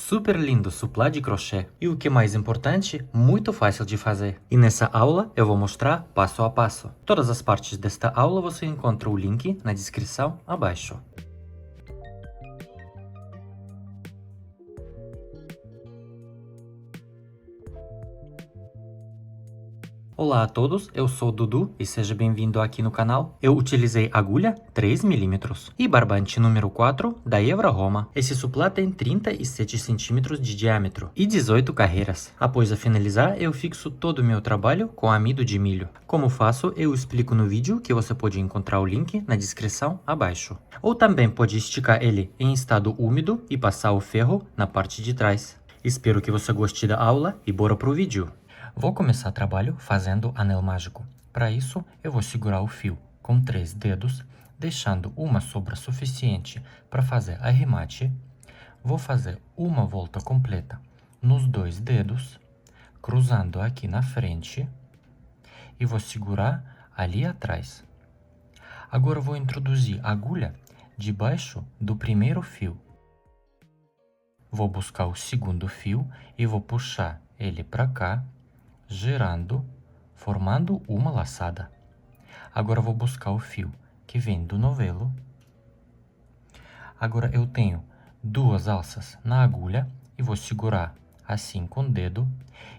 Super lindo suplá de crochê. E o que é mais importante, muito fácil de fazer. E nessa aula eu vou mostrar passo a passo. Todas as partes desta aula você encontra o link na descrição abaixo. Olá a todos, eu sou o Dudu e seja bem-vindo aqui no canal. Eu utilizei agulha 3 mm e barbante número 4 da Evra Roma. Esse suplá tem 37 cm de diâmetro e 18 carreiras. Após a finalizar, eu fixo todo o meu trabalho com amido de milho. Como faço, eu explico no vídeo que você pode encontrar o link na descrição abaixo. Ou também pode esticar ele em estado úmido e passar o ferro na parte de trás. Espero que você goste da aula e bora pro vídeo. Vou começar o trabalho fazendo anel mágico. Para isso, eu vou segurar o fio com 3 dedos, deixando uma sobra suficiente para fazer arremate. Vou fazer uma volta completa nos 2 dedos, cruzando aqui na frente, e vou segurar ali atrás. Agora vou introduzir a agulha debaixo do primeiro fio. Vou buscar o segundo fio e vou puxar ele para cá, girando, formando uma laçada. Agora vou buscar o fio que vem do novelo. Agora eu tenho 2 alças na agulha e vou segurar assim com o dedo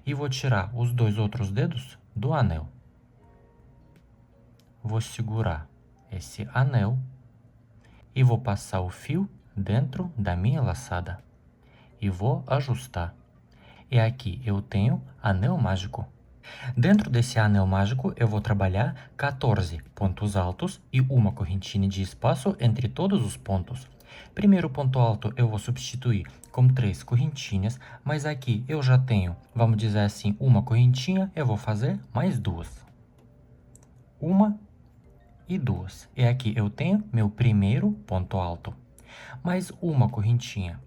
e vou tirar os 2 outros dedos do anel. Vou segurar esse anel e vou passar o fio dentro da minha laçada e vou ajustar. E aqui eu tenho anel mágico. Dentro desse anel mágico, eu vou trabalhar 14 pontos altos e uma correntinha de espaço entre todos os pontos. Primeiro ponto alto eu vou substituir com 3 correntinhas, mas aqui eu já tenho, vamos dizer assim, uma correntinha, eu vou fazer mais 2. Uma e 2. E aqui eu tenho meu primeiro ponto alto. Mais uma correntinha.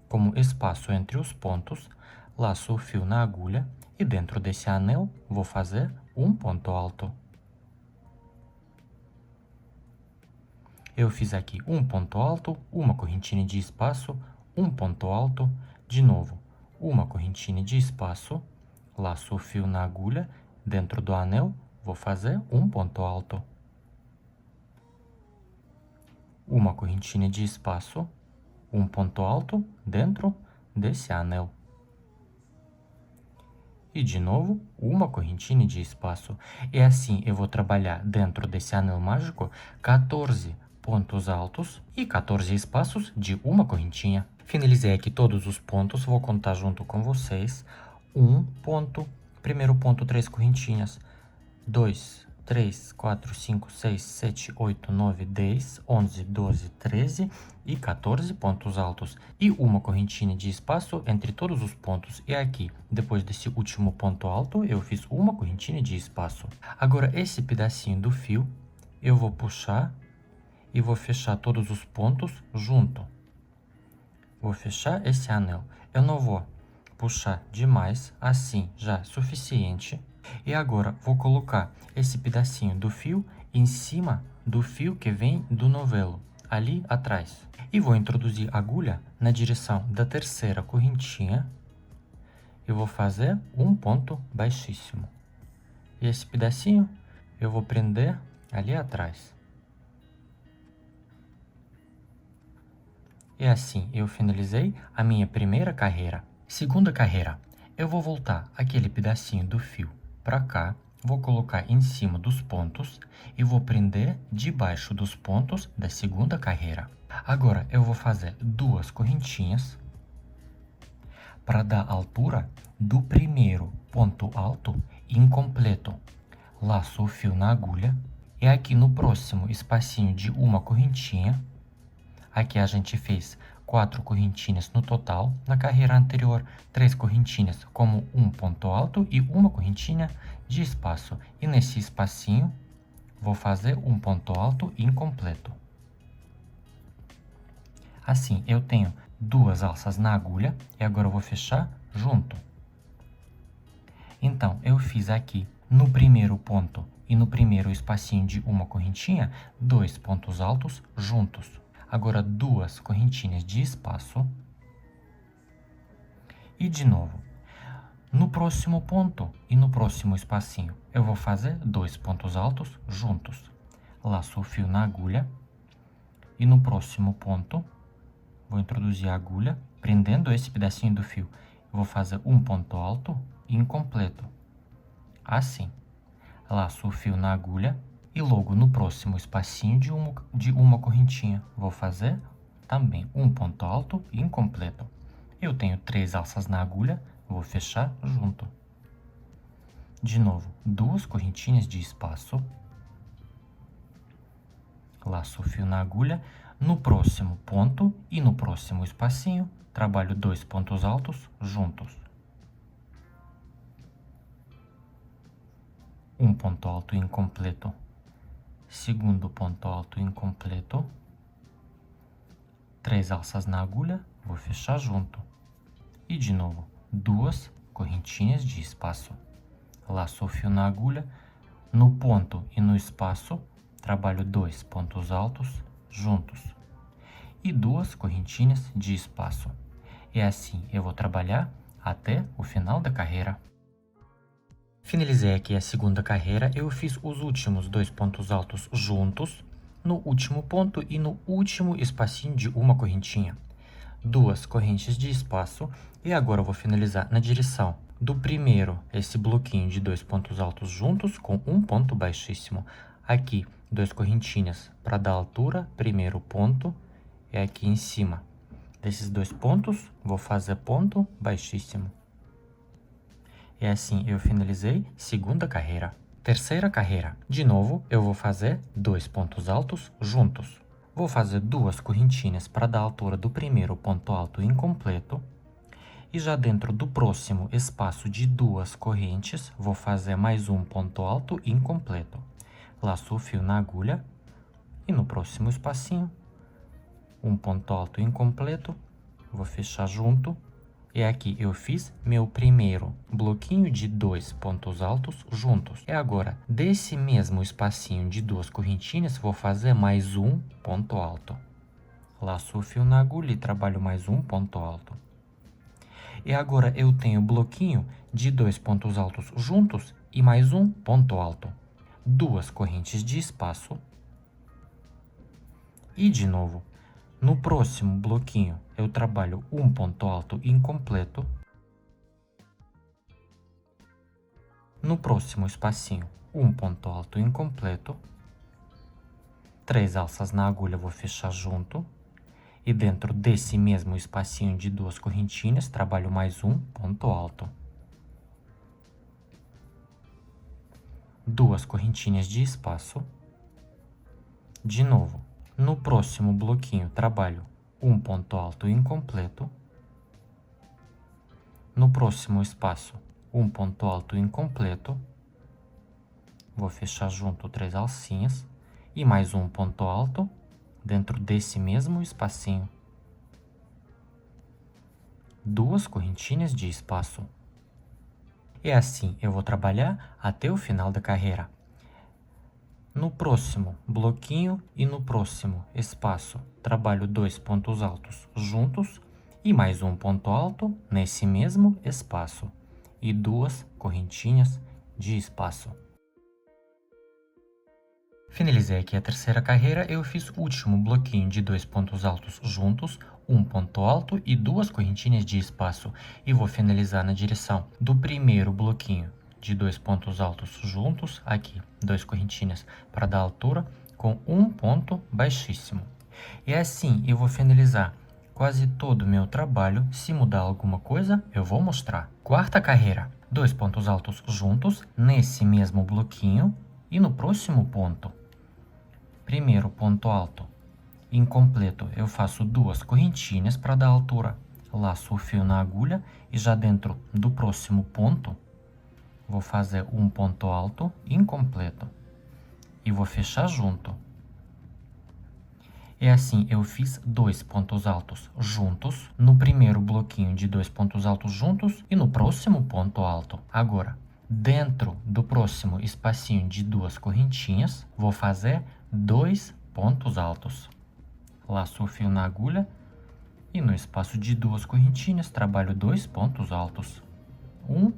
Como espaço entre os pontos, laço o fio na agulha e dentro desse anel vou fazer um ponto alto. Eu fiz aqui um ponto alto, uma correntinha de espaço, um ponto alto, de novo, uma correntinha de espaço, laço o fio na agulha, dentro do anel vou fazer um ponto alto. Uma correntinha de espaço, um ponto alto dentro desse anel. E de novo, uma correntinha de espaço. E assim eu vou trabalhar dentro desse anel mágico 14 pontos altos e 14 espaços de uma correntinha. Finalizei aqui todos os pontos, vou contar junto com vocês. 1 ponto, primeiro ponto 3 correntinhas, 2, 3, 4, 5, 6, 7, 8, 9, 10, 11, 12, 13 e 14 pontos altos. E uma correntinha de espaço entre todos os pontos. E aqui, depois desse último ponto alto, eu fiz uma correntinha de espaço. Agora, esse pedacinho do fio, eu vou puxar e vou fechar todos os pontos junto. Vou fechar esse anel. Eu não vou puxar demais, assim já é suficiente. E agora, vou colocar esse pedacinho do fio em cima do fio que vem do novelo, ali atrás. E vou introduzir a agulha na direção da terceira correntinha. Eu vou fazer um ponto baixíssimo. E esse pedacinho eu vou prender ali atrás. E assim eu finalizei a minha primeira carreira. Segunda carreira, eu vou voltar aquele pedacinho do fio para cá, vou colocar em cima dos pontos e vou prender debaixo dos pontos da segunda carreira. Agora eu vou fazer 2 correntinhas para dar altura do primeiro ponto alto incompleto. Laço o fio na agulha e aqui no próximo espacinho de uma correntinha, aqui a gente fez 4 correntinhas no total, na carreira anterior 3 correntinhas como um ponto alto e uma correntinha de espaço. E nesse espacinho vou fazer um ponto alto incompleto. Assim eu tenho 2 alças na agulha e agora eu vou fechar junto. Então eu fiz aqui no primeiro ponto e no primeiro espacinho de uma correntinha 2 pontos altos juntos. Agora 2 correntinhas de espaço E de novo, no próximo ponto e no próximo espacinho, eu vou fazer 2 pontos altos juntos. Laço o fio na agulha e no próximo ponto, vou introduzir a agulha, prendendo esse pedacinho do fio. Eu vou fazer um ponto alto incompleto, assim. Laço o fio na agulha e logo no próximo espacinho de uma correntinha, vou fazer também um ponto alto incompleto. Eu tenho 3 alças na agulha, vou fechar junto. De novo, 2 correntinhas de espaço. Laço o fio na agulha. No próximo ponto e no próximo espacinho, trabalho 2 pontos altos juntos. Um ponto alto incompleto. Segundo ponto alto incompleto. 3 alças na agulha, vou fechar junto. E de novo, 2 correntinhas de espaço. Laço o fio na agulha. No ponto e no espaço, trabalho 2 pontos altos juntos. E 2 correntinhas de espaço. E assim eu vou trabalhar até o final da carreira. Finalizei aqui a segunda carreira, eu fiz os últimos 2 pontos altos juntos, no último ponto e no último espacinho de uma correntinha. 2 correntes de espaço, e agora eu vou finalizar na direção do primeiro, esse bloquinho de 2 pontos altos juntos com um ponto baixíssimo. Aqui, 2 correntinhas para dar altura, primeiro ponto, e aqui em cima desses 2 pontos, vou fazer ponto baixíssimo. E assim eu finalizei segunda carreira. Terceira carreira. De novo, eu vou fazer 2 pontos altos juntos. Vou fazer 2 correntinhas para dar a altura do primeiro ponto alto incompleto. E já dentro do próximo espaço de 2 correntes, vou fazer mais um ponto alto incompleto. Laço o fio na agulha. E no próximo espacinho, um ponto alto incompleto. Vou fechar junto. E aqui eu fiz meu primeiro bloquinho de 2 pontos altos juntos. E agora, desse mesmo espacinho de 2 correntinhas, vou fazer mais um ponto alto. Laço o fio na agulha e trabalho mais um ponto alto. E agora eu tenho bloquinho de 2 pontos altos juntos e mais um ponto alto. 2 correntes de espaço. E de novo, no próximo bloquinho, eu trabalho um ponto alto incompleto. No próximo espacinho, um ponto alto incompleto. 3 alças na agulha, vou fechar junto. E dentro desse mesmo espacinho de 2 correntinhas, trabalho mais um ponto alto. 2 correntinhas de espaço. De novo. No próximo bloquinho, trabalho um ponto alto incompleto. No próximo espaço, um ponto alto incompleto. Vou fechar junto 3 alcinhas e mais um ponto alto dentro desse mesmo espacinho. 2 correntinhas de espaço. E assim eu vou trabalhar até o final da carreira. No próximo bloquinho e no próximo espaço, trabalho 2 pontos altos juntos e mais um ponto alto nesse mesmo espaço e 2 correntinhas de espaço. Finalizei aqui a terceira carreira, eu fiz o último bloquinho de 2 pontos altos juntos, um ponto alto e 2 correntinhas de espaço e vou finalizar na direção do primeiro bloquinho de 2 pontos altos juntos, aqui 2 correntinhas para dar altura com um ponto baixíssimo. E assim eu vou finalizar quase todo o meu trabalho. Se mudar alguma coisa, eu vou mostrar. Quarta carreira, 2 pontos altos juntos nesse mesmo bloquinho e no próximo ponto. Primeiro ponto alto incompleto, eu faço 2 correntinhas para dar altura. Laço o fio na agulha e já dentro do próximo ponto, vou fazer um ponto alto incompleto e vou fechar junto. E assim eu fiz 2 pontos altos juntos no primeiro bloquinho de 2 pontos altos juntos e no próximo ponto alto. Agora, dentro do próximo espacinho de 2 correntinhas, vou fazer 2 pontos altos. Laço o fio na agulha E no espaço de duas correntinhas, trabalho 2 pontos altos. 1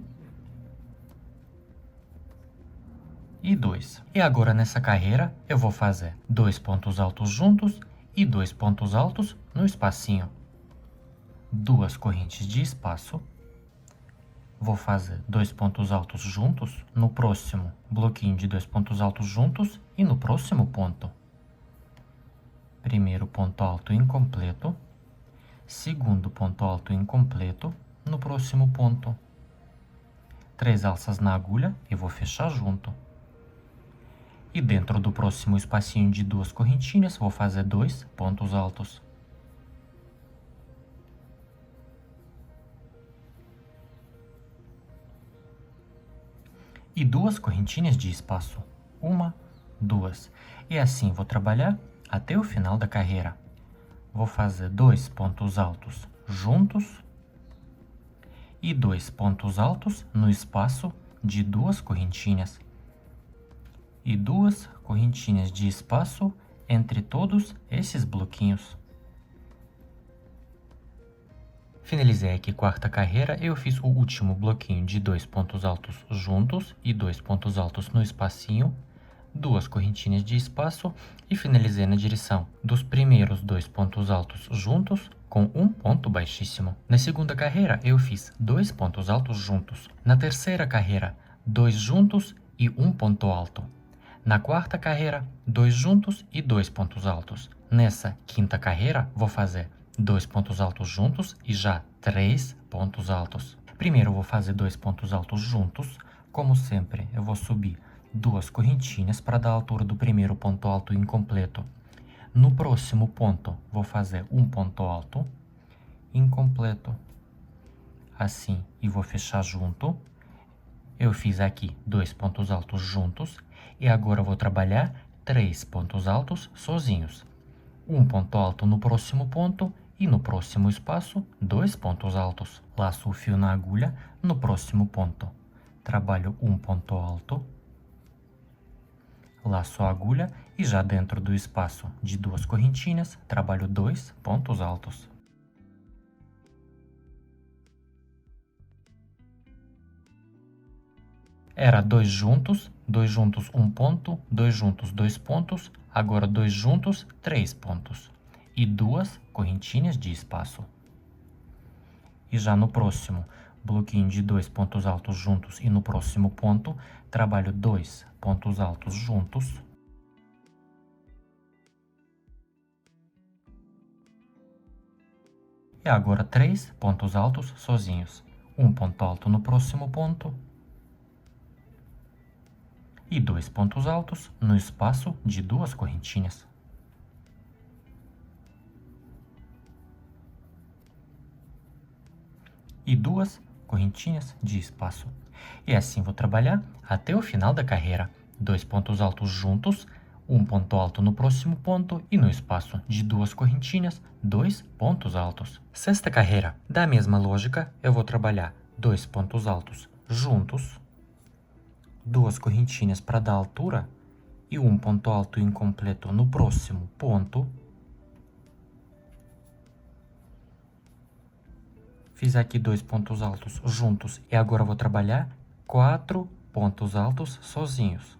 e 2. E agora nessa carreira, eu vou fazer 2 pontos altos juntos e 2 pontos altos no espacinho. 2 correntes de espaço. Vou fazer 2 pontos altos juntos no próximo bloquinho de 2 pontos altos juntos e no próximo ponto. Primeiro ponto alto incompleto, segundo ponto alto incompleto no próximo ponto. 3 alças na agulha e vou fechar junto. E dentro do próximo espacinho de 2 correntinhas, vou fazer 2 pontos altos. E 2 correntinhas de espaço. 1, 2. E assim vou trabalhar até o final da carreira. Vou fazer 2 pontos altos juntos e 2 pontos altos no espaço de 2 correntinhas. E 2 correntinhas de espaço entre todos esses bloquinhos. Finalizei aqui quarta carreira, eu fiz o último bloquinho de 2 pontos altos juntos e 2 pontos altos no espacinho, 2 correntinhas de espaço e finalizei na direção dos primeiros 2 pontos altos juntos com um ponto baixíssimo. Na segunda carreira, eu fiz 2 pontos altos juntos. Na terceira carreira, 2 juntos e um ponto alto. Na quarta carreira, 2 juntos e 2 pontos altos. Nessa quinta carreira, vou fazer 2 pontos altos juntos e já 3 pontos altos. Primeiro eu vou fazer 2 pontos altos juntos. Como sempre, eu vou subir 2 correntinhas para dar a altura do primeiro ponto alto incompleto. No próximo ponto, vou fazer um ponto alto incompleto. Assim, e vou fechar junto. Eu fiz aqui 2 pontos altos juntos e agora eu vou trabalhar 3 pontos altos sozinhos. Um ponto alto no próximo ponto e no próximo espaço, 2 pontos altos. Laço o fio na agulha no próximo ponto. Trabalho um ponto alto. Laço a agulha e já dentro do espaço de 2 correntinhas, trabalho 2 pontos altos. Era 2 juntos um ponto, 2 juntos 2 pontos, agora 2 juntos 3 pontos. E 2 correntinhas de espaço. E já no próximo bloquinho de 2 pontos altos juntos e no próximo ponto, trabalho 2 pontos altos juntos. E agora 3 pontos altos sozinhos. Um ponto alto no próximo ponto. E 2 pontos altos no espaço de 2 correntinhas. E 2 correntinhas de espaço. E assim vou trabalhar até o final da carreira. 2 pontos altos juntos, um ponto alto no próximo ponto e no espaço de 2 correntinhas, 2 pontos altos. Sexta carreira. Da mesma lógica, eu vou trabalhar 2 pontos altos juntos, 2 correntinhas para dar altura e um ponto alto incompleto no próximo ponto. Fiz aqui 2 pontos altos juntos e agora vou trabalhar 4 pontos altos sozinhos.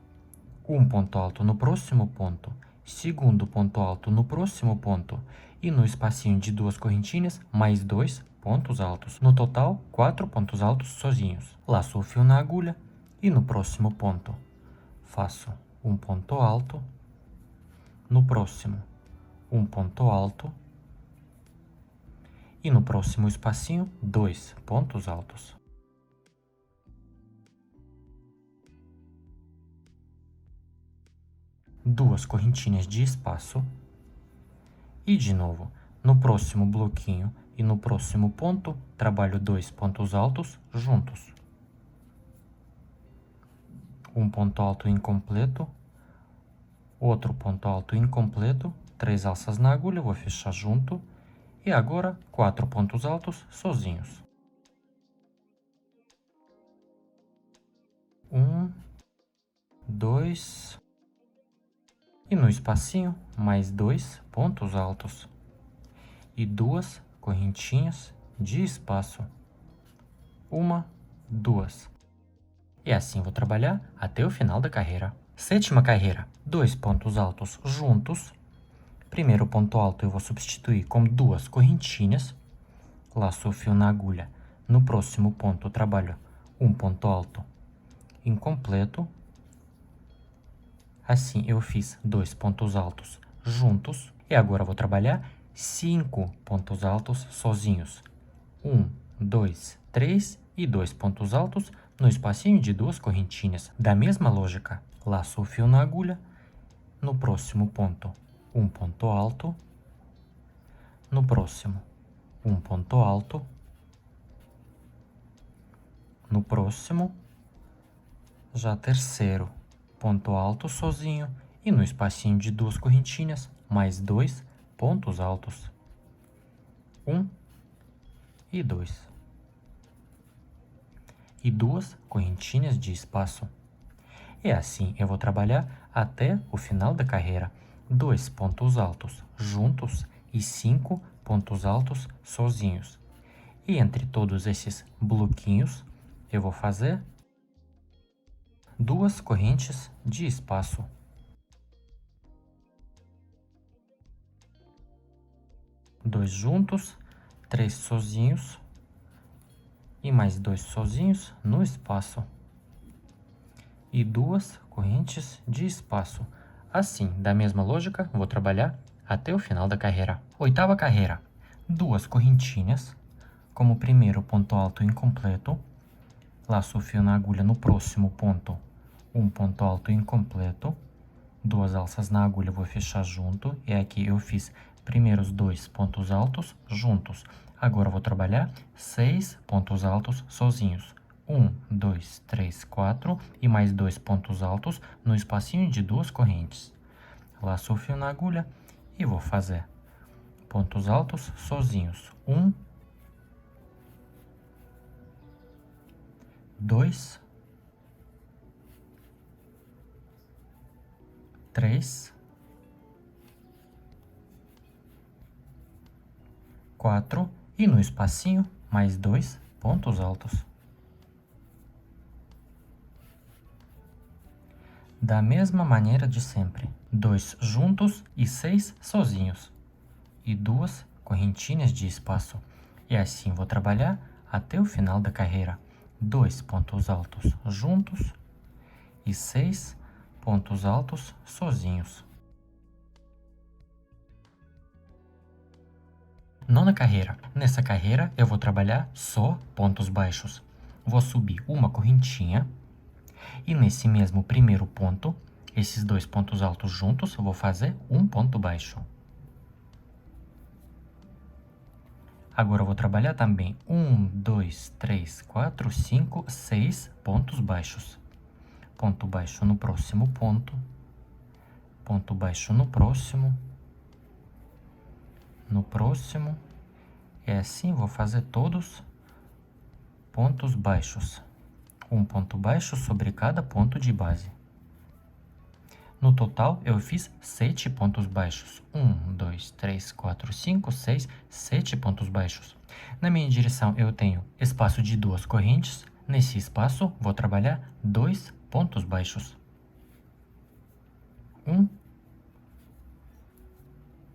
Um ponto alto no próximo ponto, segundo ponto alto no próximo ponto e no espacinho de 2 correntinhas, mais 2 pontos altos. No total, 4 pontos altos sozinhos. Laço o fio na agulha e no próximo ponto faço um ponto alto, no próximo um ponto alto e no próximo espacinho 2 pontos altos. Duas correntinhas de espaço e de novo no próximo bloquinho e no próximo ponto trabalho 2 pontos altos juntos. Um ponto alto incompleto, outro ponto alto incompleto, 3 alças na agulha, vou fechar junto e agora 4 pontos altos sozinhos. 1, 2 e no espacinho mais 2 pontos altos e 2 correntinhas de espaço. Uma, duas. E assim vou trabalhar até o final da carreira. Sétima carreira, 2 pontos altos juntos. Primeiro ponto alto eu vou substituir com 2 correntinhas. Laço o fio na agulha. No próximo ponto eu trabalho um ponto alto incompleto. Assim eu fiz 2 pontos altos juntos. E agora vou trabalhar 5 pontos altos sozinhos. 1, 2, 3 e 2 pontos altos no espacinho de 2 correntinhas. Da mesma lógica, laço o fio na agulha. No próximo ponto, um ponto alto. No próximo, um ponto alto. No próximo, já terceiro ponto alto sozinho. E no espacinho de 2 correntinhas, mais 2 pontos altos. 1 e 2. E 2 correntinhas de espaço. E assim eu vou trabalhar até o final da carreira. 2 pontos altos juntos e 5 pontos altos sozinhos. E entre todos esses bloquinhos, eu vou fazer 2 correntes de espaço. Dois juntos, 3 sozinhos e mais 2 sozinhos no espaço. E 2 correntes de espaço. Assim, da mesma lógica, vou trabalhar até o final da carreira. Oitava carreira, 2 correntinhas, como primeiro ponto alto incompleto. Laço o fio na agulha no próximo ponto, um ponto alto incompleto. 2 alças na agulha, vou fechar junto. E aqui eu fiz primeiros 2 pontos altos juntos. Agora eu vou trabalhar 6 pontos altos sozinhos. 1, 2, 3, 4 e mais 2 pontos altos no espacinho de 2 correntes. Laço o fio na agulha e vou fazer pontos altos sozinhos. 1, 2, 3, 4 e no espacinho mais 2 pontos altos. Da mesma maneira de sempre, 2 juntos e 6 sozinhos. E 2 correntinhas de espaço. E assim vou trabalhar até o final da carreira. 2 pontos altos juntos e 6 pontos altos sozinhos. Nona carreira. Nessa carreira eu vou trabalhar só pontos baixos. Vou subir uma correntinha e nesse mesmo primeiro ponto, esses 2 pontos altos juntos, eu vou fazer um ponto baixo. Agora eu vou trabalhar também 1, 2, 3, 4, 5, 6 pontos baixos. Ponto baixo no próximo ponto. Ponto baixo no próximo. No próximo. E assim vou fazer todos pontos baixos. Um ponto baixo sobre cada ponto de base. No total, eu fiz 7 pontos baixos. 1, 2, 3, 4, 5, 6, 7 pontos baixos. Na minha direção, eu tenho espaço de 2 correntes. Nesse espaço, vou trabalhar 2 pontos baixos. 1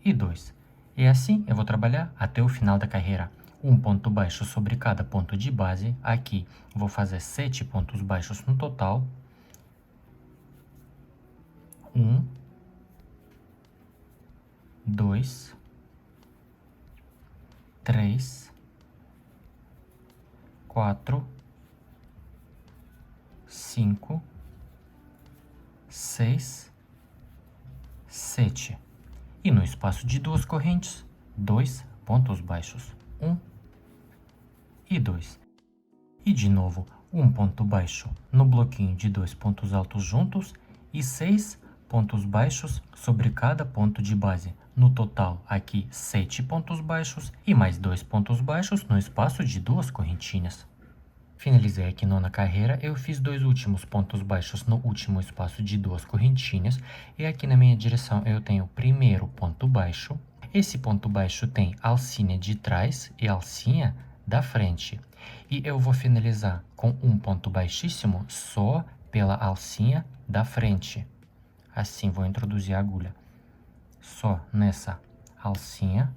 e 2. E assim, eu vou trabalhar até o final da carreira. Um ponto baixo sobre cada ponto de base. Aqui, vou fazer 7 pontos baixos no total. 1, 2, 3, 4, 5, 6, 7. E no espaço de 2 correntes, 2 pontos baixos. 1 e 2. E de novo, um ponto baixo no bloquinho de 2 pontos altos juntos e 6 pontos baixos sobre cada ponto de base. No total, aqui 7 pontos baixos e mais 2 pontos baixos no espaço de 2 correntinhas. Finalizei aqui nona carreira, eu fiz 2 últimos pontos baixos no último espaço de 2 correntinhas. E aqui na minha direção eu tenho o primeiro ponto baixo. Esse ponto baixo tem alcinha de trás e alcinha da frente. E eu vou finalizar com um ponto baixíssimo só pela alcinha da frente. Assim, vou introduzir a agulha. Só nessa alcinha,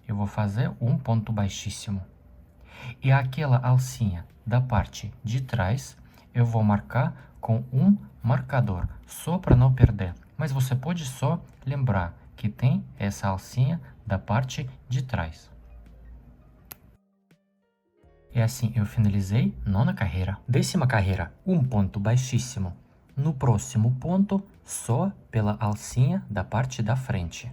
eu vou fazer um ponto baixíssimo. E aquela alcinha da parte de trás, eu vou marcar com um marcador, só para não perder. Mas você pode só lembrar que tem essa alcinha da parte de trás. E assim eu finalizei nona carreira. Décima carreira, um ponto baixíssimo. No próximo ponto, só pela alcinha da parte da frente.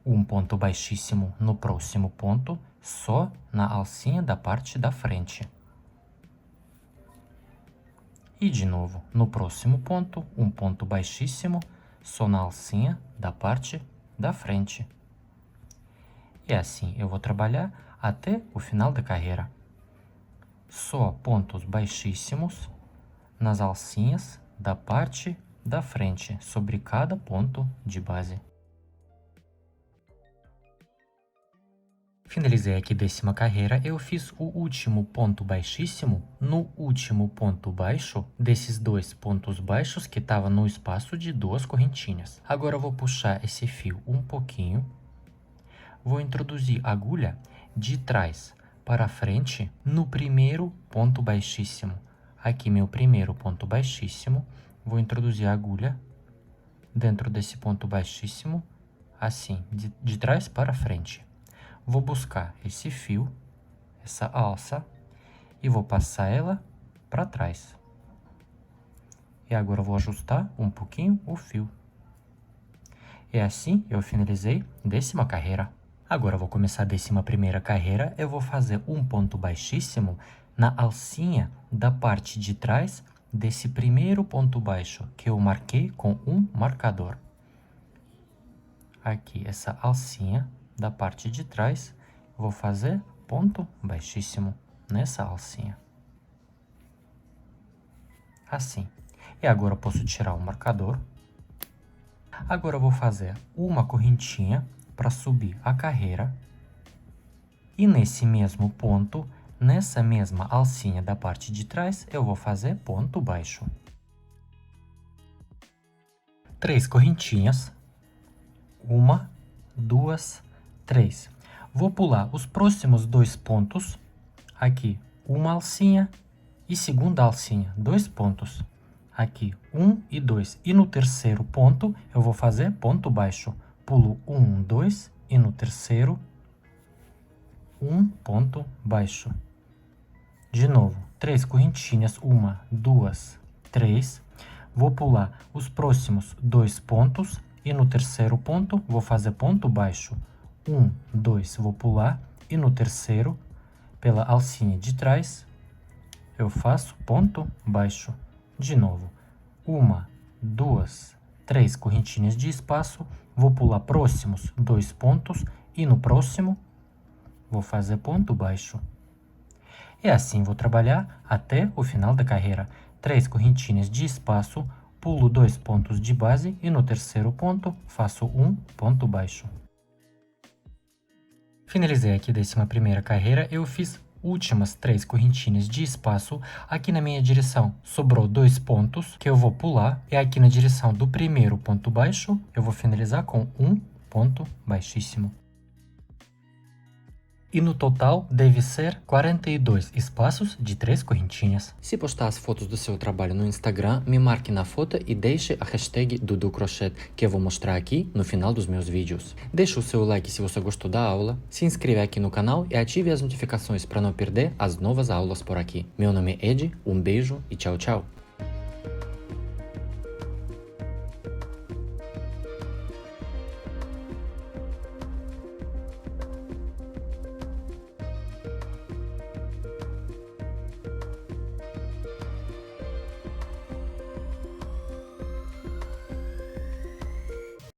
Um ponto baixíssimo no próximo ponto, só na alcinha da parte da frente. E de novo, no próximo ponto, um ponto baixíssimo, só na alcinha da parte da frente. E assim eu vou trabalhar até o final da carreira. Só pontos baixíssimos nas alcinhas da parte da frente, sobre cada ponto de base. Finalizei aqui décima carreira, eu fiz o último ponto baixíssimo no último ponto baixo desses dois pontos baixos que estava no espaço de duas correntinhas. Agora eu vou puxar esse fio um pouquinho, vou introduzir a agulha de trás para frente no primeiro ponto baixíssimo. Aqui meu primeiro ponto baixíssimo, vou introduzir a agulha dentro desse ponto baixíssimo, assim, de trás para frente. Vou buscar esse fio, essa alça, e vou passar ela para trás. E agora eu vou ajustar um pouquinho o fio. E assim eu finalizei décima carreira. Agora eu vou começar a décima primeira carreira, eu vou fazer um ponto baixíssimo na alcinha da parte de trás desse primeiro ponto baixo, que eu marquei com um marcador. Aqui, essa alcinha da parte de trás, vou fazer ponto baixíssimo nessa alcinha. Assim. E agora eu posso tirar o marcador. Agora eu vou fazer uma correntinha para subir a carreira. E nesse mesmo ponto, nessa mesma alcinha da parte de trás, eu vou fazer ponto baixo. 3 correntinhas. 1, 2, 3. Vou pular os próximos 2 pontos. Aqui, uma alcinha e segunda alcinha, 2 pontos. Aqui, 1 e 2. E no terceiro ponto, eu vou fazer ponto baixo. Pulo 1, 2 e no terceiro, um ponto baixo. De novo, 3 correntinhas, 1, 2, 3. Vou pular os próximos 2 pontos e no terceiro ponto vou fazer ponto baixo. 1, 2, vou pular e no terceiro, pela alcinha de trás, eu faço ponto baixo. De novo, 1, 2, 3 correntinhas de espaço, vou pular próximos 2 pontos e no próximo vou fazer ponto baixo. E assim vou trabalhar até o final da carreira. 3 correntinhas de espaço, pulo 2 pontos de base e no terceiro ponto faço um ponto baixo. Finalizei aqui a décima primeira carreira, eu fiz últimas 3 correntinhas de espaço. Aqui na minha direção sobrou 2 pontos que eu vou pular, e aqui na direção do primeiro ponto baixo eu vou finalizar com um ponto baixíssimo. E no total deve ser 42 espaços de 3 correntinhas. Se postar as fotos do seu trabalho no Instagram, me marque na foto e deixe a hashtag DuduCrochê, que eu vou mostrar aqui no final dos meus vídeos. Deixe o seu like se você gostou da aula, se inscreva aqui no canal e ative as notificações para não perder as novas aulas por aqui. Meu nome é Ed, um beijo e tchau, tchau!